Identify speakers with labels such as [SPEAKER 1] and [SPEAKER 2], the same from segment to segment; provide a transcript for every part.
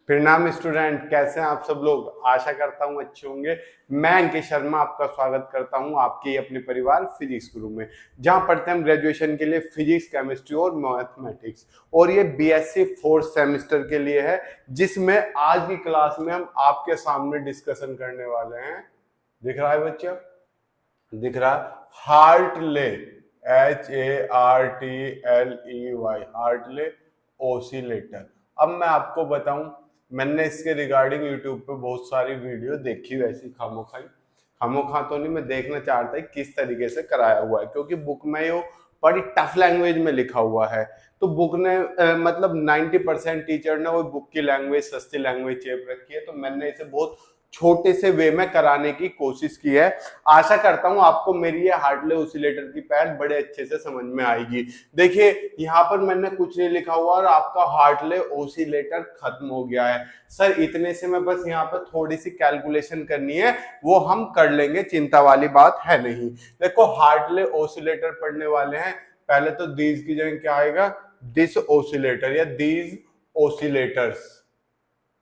[SPEAKER 1] प्रणाम स्टूडेंट, कैसे हैं आप सब लोग। आशा करता हूं अच्छे होंगे। मैं अंकित शर्मा आपका स्वागत करता हूं आपके अपने परिवार फिजिक्स गुरु में, जहां पढ़ते हैं हम ग्रेजुएशन के लिए फिजिक्स, केमिस्ट्री और मैथमेटिक्स। और ये बीएससी फोर्थ सेमेस्टर के लिए है, जिसमें आज की क्लास में हम आपके सामने डिस्कशन करने वाले हैं। दिख रहा है बच्चा? दिख रहा है? Hartley, HARTLEY, Hartley oscillator. अब मैं आपको बताऊं, मैंने इसके रिगार्डिंग यूट्यूब पे बहुत सारी वीडियो देखी, वैसी खामोखा तो नहीं, मैं देखना चाहता है किस तरीके से कराया हुआ है, क्योंकि बुक में ये बड़ी टफ लैंग्वेज में लिखा हुआ है। तो बुक ने मतलब 90% टीचर ने वो बुक की लैंग्वेज, सस्ती लैंग्वेज चेप रखी है, तो मैंने इसे बहुत छोटे से वे में कराने की कोशिश की है। आशा करता हूं आपको मेरी ये हार्टले ओसिलेटर की पहल बड़े अच्छे से समझ में आएगी। देखिए, यहाँ पर मैंने कुछ नहीं लिखा हुआ और आपका हार्टले ओसिलेटर खत्म हो गया है। सर इतने से मैं बस यहाँ पर थोड़ी सी कैलकुलेशन करनी है, वो हम कर लेंगे, चिंता वाली बात है नहीं। देखो, हार्टले ओसिलेटर पढ़ने वाले हैं, पहले तो दीज की जगह क्या आएगा? दिस ओसिलेटर या दीज ओसिलेटर्स।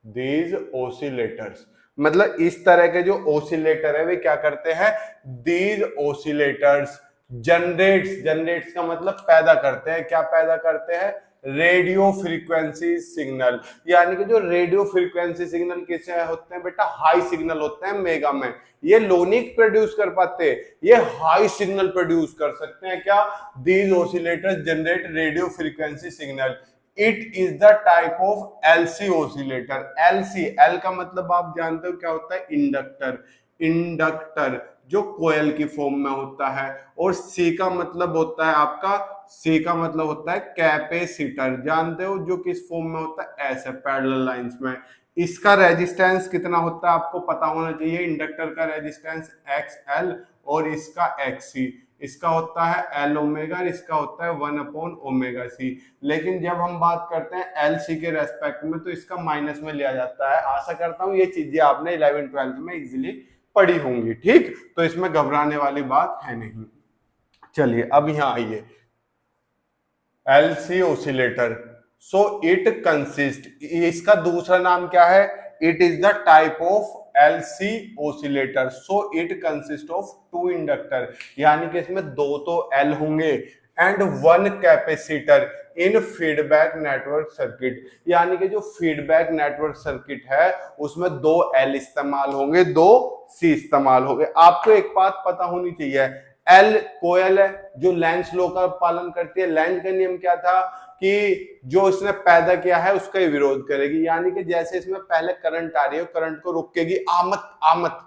[SPEAKER 1] दीज ओसिलेटर्स मतलब इस तरह के जो ओसिलेटर है वे क्या करते हैं? दीज ओसिलेटर्स जनरेट्स का मतलब पैदा करते हैं। क्या पैदा करते हैं? Radio frequency signal. यानी कि जो रेडियो फ्रीक्वेंसी सिग्नल किससे होते हैं बेटा? हाई सिग्नल होते हैं मेगा में। ये लो नहीं प्रोड्यूस कर पाते, ये हाई सिग्नल प्रोड्यूस कर सकते हैं। क्या? These oscillators generate radio frequency signal. It is the type of LC oscillator. LC, L का मतलब आप जानते हो क्या होता है? इंडक्टर। इंडक्टर जो कोयल की फॉर्म में होता है। और सी का मतलब होता है आपका, सी का मतलब होता है कैपेसिटर। जानते हो जो किस फॉर्म में होता है? ऐसे पैरेलल लाइंस में। इसका रेजिस्टेंस कितना होता है आपको पता होना चाहिए। इंडक्टर का रेजिस्टेंस XL और इसका XC। इसका होता है L ओमेगा, इसका होता है 1/ओमेगा C। लेकिन जब हम बात करते हैं LC के रेस्पेक्ट में, तो इसका माइनस में लिया जाता है। आशा करता हूं ये चीजें आपने 11th-12th में इजीली पढ़ी होंगी। ठीक, तो इसमें घबराने वाली बात है नहीं। चलिए अब यहां आइए। LC oscillator, so it consist, इसका दूसरा नाम क्या है? It is the type of LC oscillator. So it consist of two inductor, यानी कि इसमें दो तो L होंगे and one capacitor in feedback network circuit. यानी कि जो फीडबैक नेटवर्क सर्किट है उसमें दो L इस्तेमाल होंगे, दो C इस्तेमाल होंगे। आपको एक बात पता होनी चाहिए, एल कोयल है जो लेंज लॉ का पालन करती है। लेंज का नियम क्या था कि जो इसने पैदा किया है उसका ही विरोध करेगी। यानी कि जैसे इसमें पहले करंट आ रही है, करंट को रोकेगी, आमत आमत,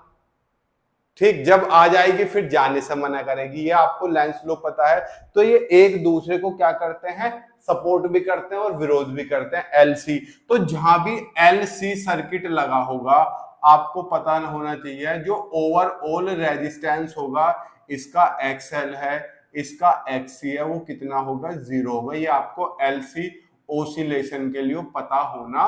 [SPEAKER 1] ठीक, जब आ जाएगी फिर जाने से मना करेगी। ये आपको लेंज लॉ पता है। तो ये एक दूसरे को क्या करते हैं? सपोर्ट भी करते हैं और विरोध भी करते हैं। एलसी, तो जहां भी एलसी सर्किट लगा होगा आपको पता होना चाहिए जो ओवरऑल रेजिस्टेंस होगा, इसका XL है, इसका XC है, वो कितना होगा? 0 होगा। ये आपको LC ओसिलेशन के लिए पता होना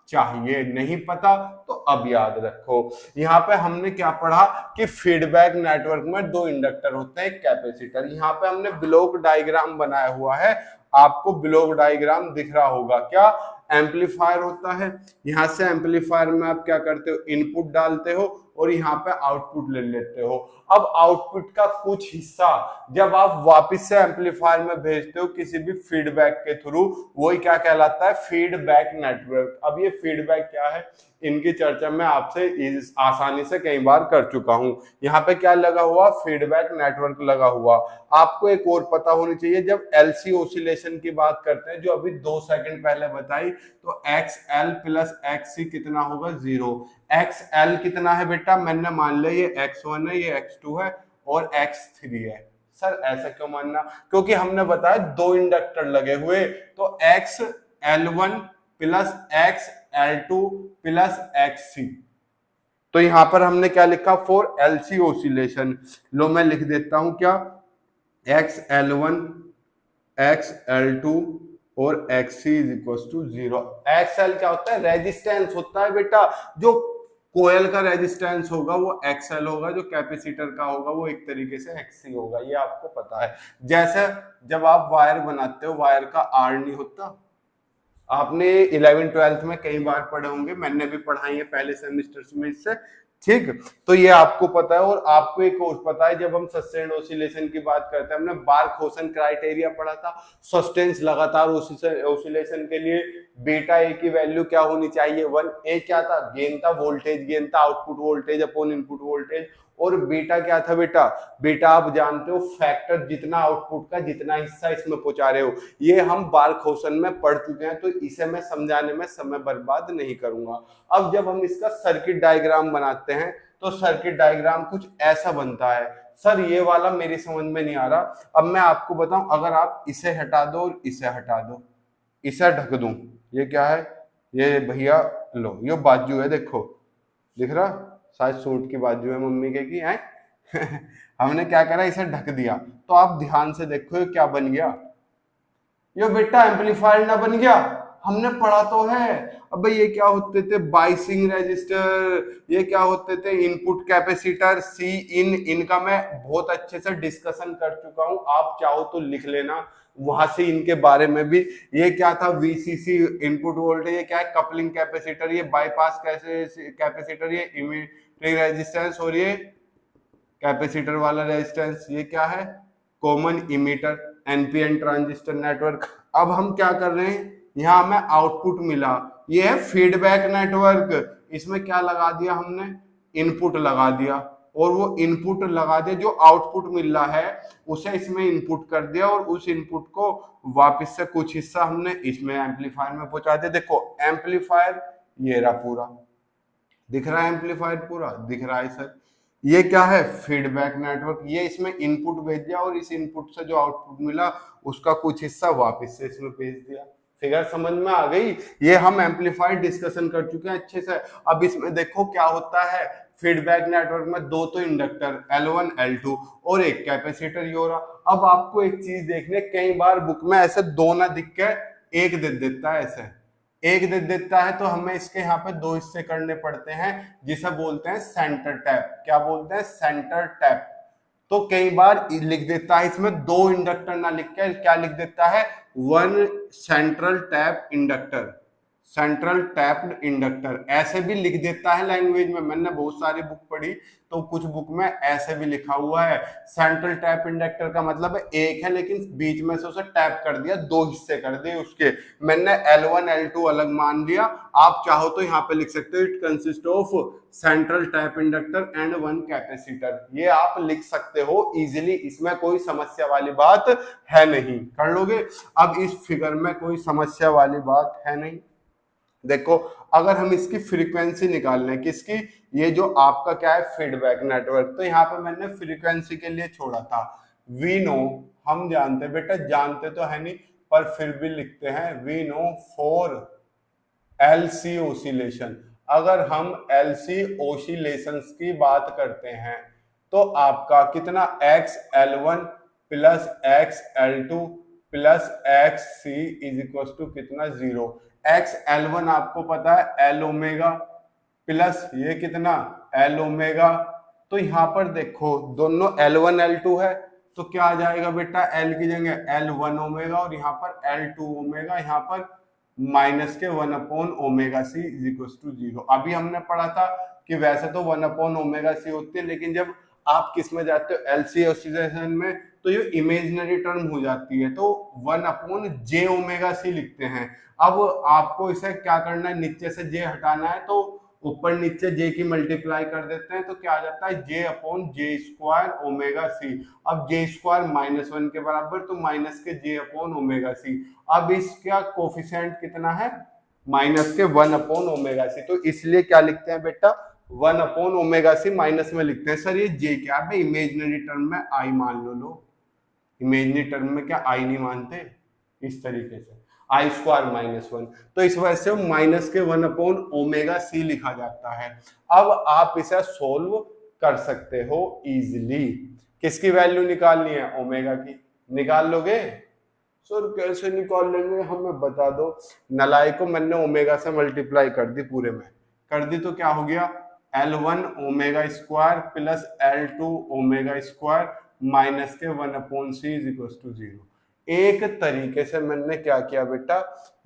[SPEAKER 1] चाहिए। नहीं पता तो अब याद रखो। यहाँ पे हमने क्या पढ़ा कि फीडबैक नेटवर्क में दो इंडक्टर होते हैं, एक कैपेसिटर। यहाँ पे हमने ब्लॉक डायग्राम बनाया हुआ है, आपको ब्लॉक डायग्राम दिख रहा होगा। क्या? एम्पलीफायर होता है, यहां से एम्पलीफायर में आप क्या करते हो? इनपुट डालते हो और यहाँ पे आउटपुट ले लेते हो। अब आउटपुट का कुछ हिस्सा जब आप वापस से एम्पलीफायर में भेजते हो किसी भी फीडबैक के थ्रू, वही क्या कहलाता है? Feedback network. अब ये फीडबैक क्या है, इनकी चर्चा मैं आपसे आसानी से कई बार कर चुका हूं। यहाँ पे क्या लगा हुआ? फीडबैक नेटवर्क लगा हुआ। आपको एक और पता होनी चाहिए, जब LC ओसिलेशन की बात करते हैं जो अभी 2 सेकंड पहले बताई, तो XL प्लस XC कितना होगा? 0। XL कितना है बेटा? मैंने मान लिया ये X1 है, ये X2 है और X3 है। सर ऐसा क्यों मानना? क्योंकि हमने बताया दो इंडक्टर लगे हुए, तो XL1 plus XL2 plus XC। तो यहां पर हमने क्या लिखा? For LC oscillation. लो मैं लिख देता हूं क्या? XL1 XL2 और XC is equal to 0। XL क्या होता है? रेजिस्टेंस होता है बेटा। जो कोयल का रेजिस्टेंस होगा वो XL होगा, जो कैपेसिटर का होगा वो एक तरीके से XC होगा। ये आपको पता है। जैसे जब आप वायर बनाते हो, वायर का आर नहीं होता, आपने 11th-12th में कई बार पढ़े होंगे, मैंने भी पढ़ाई है पहले सेमेस्टर में इससे, ठीक। तो ये आपको पता है। और आपको एक और पता है, जब हम सस्टेन्ड ऑसिलेशन की बात करते हैं, हमने बार्क-हाउसेन क्राइटेरिया पढ़ा था। सस्टेन्स लगातार ऑसिलेशन के लिए बीटा ए की वैल्यू क्या होनी चाहिए, 1। ए क्या था, गेन था, वोल्टेज गेन था, output voltage upon input voltage. और बीटा क्या था बेटा, बीटा आप जानते हो फैक्टर, जितना आउटपुट का जितना हिस्सा इसमें पहुंचा रहे हो। ये हम बार्क-हाउसेन में पढ़ चुके हैं, तो इसे मैं समझाने में समय बर्बाद नहीं करूंगा। अब जब हम इसका सर्किट डायग्राम बनाते हैं, तो सर्किट डायग्राम कुछ ऐसा बनता है। सर ये वाला मेरी समझ में नहीं आ रहा। अब मैं आपको बताऊं, अगर आप इसे हटा दो और इसे हटा दो, इसे ढक दूं, ये क्या है, ये भैया लो, ये बाजू है, देखो दिख रहा, शायद सूट की बाजू है मम्मी के की है। हमने क्या करा, इसे ढक दिया। तो आप ध्यान से देखो ये क्या बन गया, ये बेटा एम्पलीफायर ना बन गया। हमने पढ़ा तो है। अब भाई ये क्या होते थे, बाइसिंग रेजिस्टर, ये क्या होते थे, इनपुट कैपेसिटर, सी इन, इनका मैं बहुत अच्छे से डिस्कशन कर चुका हूं, आप चाहो तो लिख लेना वहां से इनके बारे में भी। ये क्या था, वीसीसी इनपुट वोल्टेज, ये क्या है, कपलिंग कैपेसिटर, ये बाईपास कैपेसिटर, ये इमिटिंग रेजिस्टेंस, और ये कैपेसिटर वाला रेजिस्टेंस, ये क्या है, common emitter, NPN transistor network. अब हम क्या कर रहे हैं, यहाँ हमें आउटपुट मिला, ये है फीडबैक नेटवर्क। इसमें क्या लगा दिया हमने, इनपुट लगा दिया, और वो इनपुट लगा दिया, जो आउटपुट मिल रहा है उसे इसमें इनपुट कर दिया, और उस इनपुट को वापस से कुछ हिस्सा हमने इसमें एम्पलीफायर में पहुंचा दिया। देखो एम्पलीफायर ये रहा पूरा, दिख रहा है, एम्पलीफायर पूरा दिख रहा है सर। ये क्या है, फीडबैक नेटवर्क, ये इसमें इनपुट भेज दिया, और इस इनपुट से जो आउटपुट मिला उसका कुछ हिस्सा वापस से इसमें भेज दिया। फिगर समझ में आ गई। ये हम एम्पलीफायर डिस्कशन कर चुके हैं अच्छे से। अब इसमें देखो क्या होता है, फीडबैक नेटवर्क में दो तो इंडक्टर L1 L2 और एक कैपेसिटर ये हो रहा। अब आपको एक चीज देखने, कई बार बुक में ऐसे दो ना दिख के एक दे देता है, ऐसे एक दे देता है, तो हमें इसके यहाँ पे दो हिस्से करने पड़ते हैं, जिसे बोलते हैं सेंटर टैप। क्या बोलते हैं, सेंटर टैप। तो कई बार लिख देता है इसमें दो इंडक्टर ना लिख के क्या लिख देता है, one central tap inductor, central tapped inductor ऐसे भी लिख देता है लैंग्वेज में। मैंने बहुत सारी बुक पढ़ी, तो कुछ बुक में ऐसे भी लिखा हुआ है। सेंट्रल टैप इंडक्टर का मतलब है एक है, लेकिन बीच में से उसे टैप कर दिया, दो हिस्से कर दिए उसके। मैंने L1 L2 अलग मान लिया, आप चाहो तो यहाँ पे लिख सकते हो, it consist of central tap inductor and one capacitor. ये आप लिख सकते हो इजीली, इसमें कोई समस्या वाली बात है नहीं, कर लोगे। अब इस फिगर में कोई समस्या वाली बात है नहीं। देखो अगर हम इसकी फ्रीक्वेंसी निकाल लें, किसकी, ये जो आपका क्या है फीडबैक नेटवर्क, तो यहाँ पे मैंने फ्रीक्वेंसी के लिए छोड़ा था। वी नो, हम जानते हैं बेटा, जानते तो है नहीं पर फिर भी लिखते हैं, we know for LC oscillation. अगर हम एलसी ओसिलेशंस की बात करते हैं, तो आपका कितना X L1 plus X L2 plus X C is equal to कितना, 0। एक्स L1 आपको पता है L ओमेगा प्लस ये कितना L ओमेगा। तो यहाँ पर देखो दोनों L1 L2 है, तो क्या आ जाएगा बेटा, L की जगह L1 ओमेगा और यहाँ पर L2 ओमेगा, यहाँ पर माइनस के 1 upon omega C is equal to 0। अभी हमने पढ़ा था कि वैसे तो 1 अपॉन ओमेगा सी होती है, लेकिन जब आप किस में जाते हो, एलसी ऑसिलेशन में, तो ये इमेजिनरी टर्म हो जाती है, तो 1 अपॉन जे ओमेगा सी लिखते हैं। अब आपको इसे क्या करना है, नीचे से जे हटाना है, तो ऊपर नीचे जे की मल्टीप्लाई कर देते हैं, तो क्या आ जाता है, J upon J square omega C. अब जे स्क्वायर -1 के बराबर, तो माइनस के जे अपॉन ओमेगा सी। अब इसका कोफिशिएंट कितना है, माइनस के 1 अपॉन ओमेगा सी, तो इसलिए क्या लिखते हैं बेटा, 1 अपॉन ओमेगा सी माइनस में लिखते हैं। सर ये जे क्या है, इमेजिनरी टर्म में आई मान लो, इमेजिनरी टर्म में क्या आई नहीं मानते, इस तरीके से आई स्क्वायर -1, तो इस वजह से माइनस के 1 अपॉन ओमेगा सी लिखा जाता है। अब आप इसे सोल्व कर सकते हो इजीली। किसकी वैल्यू निकालनी है, ओमेगा की, निकाल लोगे। सर कैसे निकाल लेंगे, हमें बता दो। नलाई को मैंने ओमेगा से मल्टीप्लाई कर दी, पूरे में कर दी, तो क्या हो गया, L1 omega square plus L2 omega square minus के 1 upon C is equal to 0। एक तरीके से मैंने क्या किया बेटा,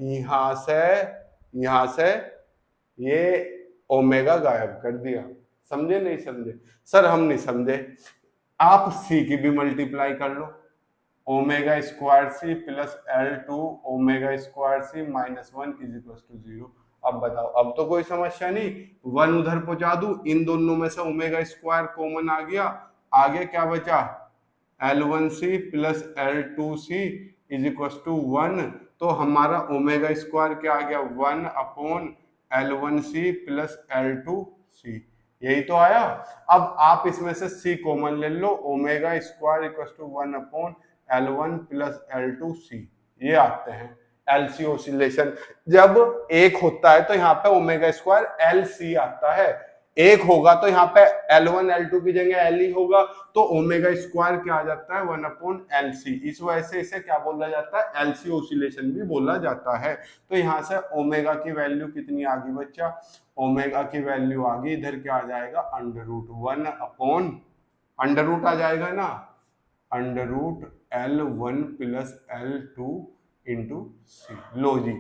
[SPEAKER 1] यहां से ये ओमेगा गायब कर दिया। समझे नहीं समझे? सर हम नहीं समझे। आप सी की भी मल्टीप्लाई कर लो, omega square C plus L2 omega square C minus 1 is equal to 0। अब बताओ, अब तो कोई समस्या नहीं, 1 उधर पहुंचा दूं, इन दोनों में से ओमेगा स्क्वायर कॉमन आ गया, आगे क्या बचा, L1C plus L2C is equal to 1। तो हमारा ओमेगा स्क्वायर क्या आ गया, 1 अपॉन L1C प्लस L2C, यही तो आया। अब आप इसमें से C कॉमन ले लो, omega square equal to 1 upon L1 plus L2C, ये आते हैं LC ऑसिलेशन। जब एक होता है तो यहाँ पे ओमेगा स्क्वायर LC आता है, एक होगा तो यहाँ पे L1 L2 की जगह L ही होगा, तो ओमेगा स्क्वायर क्या आ जाता है, 1 अपॉन LC। इस वजह से इसे क्या बोला जाता है, LC ऑसिलेशन भी बोला जाता है। तो यहाँ से ओमेगा की वैल्यू कितनी आ गई बच्चा, ओमेगा की वैल्यू आ गई, इधर क्या आ जाएगा, √1 अपॉन √ आ जाएगा ना, √L1 plus L2 into C। लो जी,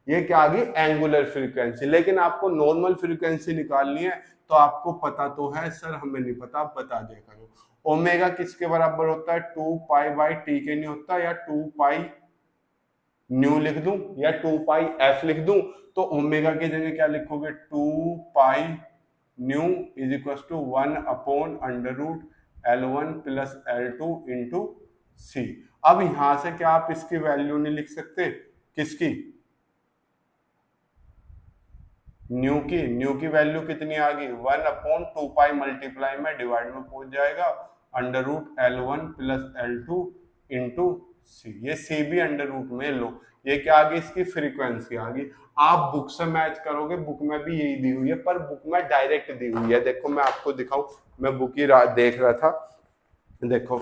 [SPEAKER 1] ये क्या आ गई, एंगुलर फ्रीक्वेंसी। लेकिन आपको नॉर्मल फ्रीक्वेंसी निकालनी है तो आपको पता तो है, सर हमें नहीं पता, आप बता दिया करो। ओमेगा किसके बराबर होता है, 2π/T के नहीं होता, या 2π न्यू लिख दूं या 2πf लिख दूं, तो ओमेगा की जगह क्या लिखोगे, 2π nu is equal to 1 upon √L1 plus L2 into C। अब यहां से क्या आप इसकी वैल्यू नहीं लिख सकते, किसकी, न्यू की वैल्यू कितनी आ गई, 1 अपॉन 2π मल्टीप्लाई में डिवाइड में पहुंच जाएगा √L1 plus L2 into C। ये C भी √ में लो, ये क्या आ गई, इसकी फ्रीक्वेंसी आ गई। आप बुक से मैच करोगे, बुक में भी यही दी हुई है, पर बुक में डायरेक्ट दी हुई है। देखो मैं आपको दिखाऊं, मैं बुक ही देख रहा था, देखो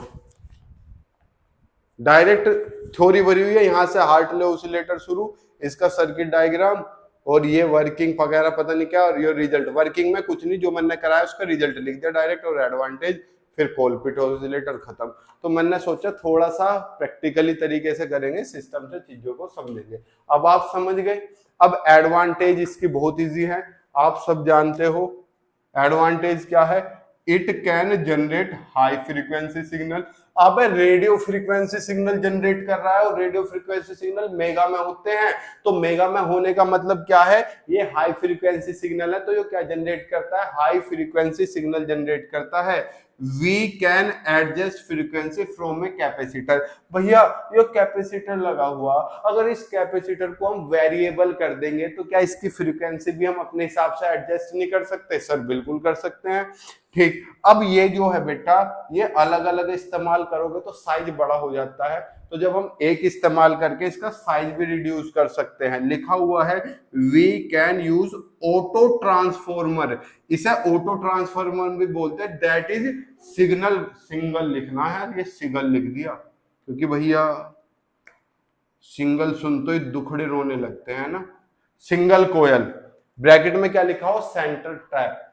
[SPEAKER 1] डायरेक्ट थ्योरी भरी हुई है, यहाँ से हार्टले ऑसिलेटर शुरू, इसका सर्किट डायग्राम और ये वर्किंग वगैरह पता नहीं क्या, और ये रिजल्ट। वर्किंग में कुछ नहीं, जो मैंने कराया उसका रिजल्ट लिख दिया डायरेक्ट, और एडवांटेज, फिर कोलपिट ऑसिलेटर खत्म। तो मैंने सोचा थोड़ा सा प्रैक्टिकली तरीके से करेंगे, सिस्टम से चीजों को समझेंगे। अब आप समझ गए। अब एडवांटेज इसकी बहुत इजी है, आप सब जानते हो। एडवांटेज क्या है, it can generate high frequency signal. अब रेडियो फ्रीक्वेंसी सिग्नल जनरेट कर रहा है, और रेडियो फ्रीक्वेंसी सिग्नल मेगा में होते हैं, तो मेगा में होने का मतलब क्या है, ये हाई फ्रीक्वेंसी सिग्नल है, तो ये क्या जनरेट करता है, हाई फ्रीक्वेंसी सिग्नल जनरेट करता है। We can adjust frequency from a capacitor. भैया ये कैपेसिटर लगा हुआ, अगर इस कैपेसिटर को हम वेरिएबल कर देंगे तो क्या इसकी फ्रीक्वेंसी भी हम अपने हिसाब से एडजस्ट नहीं कर सकते? सर बिल्कुल कर सकते हैं। ठीक, अब ये जो है बेटा, ये अलग अलग इस्तेमाल करोगे तो साइज बड़ा हो जाता है, तो जब हम एक इस्तेमाल करके इसका साइज भी रिड्यूस कर सकते हैं। लिखा हुआ है we can use auto transformer, इसे ऑटो ट्रांसफॉर्मर भी बोलते हैं, दैट इज सिग्नल, सिंगल लिखना है, ये सिंगल लिख दिया, क्योंकि भैया सिंगल सुनते ही दुखड़े रोने लगते हैं ना। सिंगल कोयल, ब्रैकेट में क्या लिखा हो, सेंटर टैप।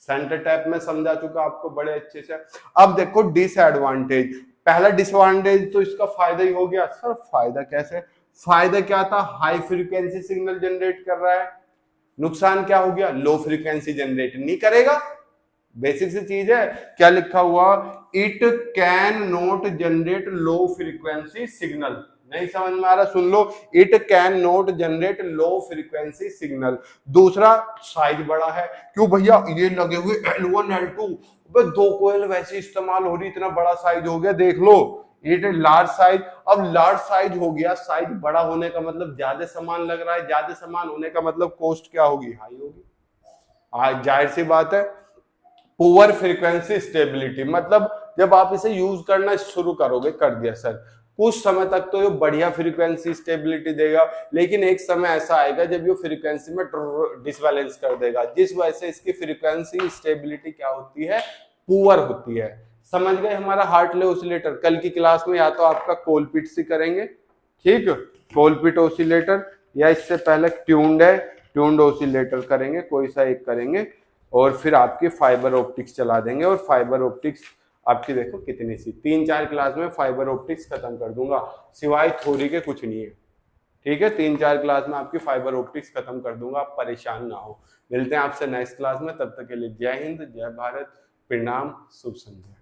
[SPEAKER 1] सेंटर टैप में समझा चुका आपको बड़े अच्छे से। अब देखो डिसएडवांटेज, पहला डिसएडवांटेज तो इसका फायदा ही हो गया। सर फायदा कैसे, फायदा क्या था, हाई फ्रीक्वेंसी सिग्नल जनरेट कर रहा है, नुकसान क्या हो गया, लो फ्रीक्वेंसी जनरेट नहीं करेगा। बेसिक सी चीज है, क्या लिखा हुआ, it can not generate low frequency signal. नहीं समझ में आ रहा, सुन लो, it can not generate low frequency signal. दूसरा साइज बड़ा है, क्यों भैया, ये लगे हुए L1 L2, दो कोयल वैसे इस्तेमाल हो रही, इतना बड़ा साइज हो गया, देख लो, इट लार्ज साइज। अब लार्ज साइज हो गया, साइज बड़ा होने का मतलब ज्यादा सामान लग रहा है, ज्यादा सामान होने का मतलब कॉस्ट क्या होगी, हाई होगी, जाहिर सी बात है। पुअर फ्रीक्वेंसी स्टेबिलिटी, मतलब जब आप इसे यूज करना शुरू करोगे, कर दिया सर, कुछ समय तक तो ये बढ़िया फ्रीक्वेंसी स्टेबिलिटी देगा, लेकिन एक समय ऐसा आएगा जब ये फ्रीक्वेंसी में डिसबैलेंस कर देगा, जिस वजह से इसकी फ्रीक्वेंसी स्टेबिलिटी क्या होती है, पुअर होती है। समझ गए हमारा हार्टले ऑसिलेटर। कल की क्लास में या तो आपका कोलपिट से करेंगे, ठीक, कोलपिट ऑसिलेटर, या इससे पहले ट्यून्ड ऑसिलेटर करेंगे, कोई सा एक करेंगे, और फिर आपकी फाइबर ऑप्टिक्स चला देंगे। और फाइबर ऑप्टिक्स आपकी देखो कितनी सी, 3-4 क्लास में फाइबर ऑप्टिक्स खत्म कर दूंगा, सिवाय थ्योरी के कुछ नहीं है। ठीक है, 3-4 क्लास में आपकी फाइबर ऑप्टिक्स खत्म कर दूंगा, आप परेशान ना हो। मिलते हैं आपसे नेक्स्ट क्लास में, तब तक के लिए जय हिंद, जय भारत, प्रणाम, शुभ संध्या।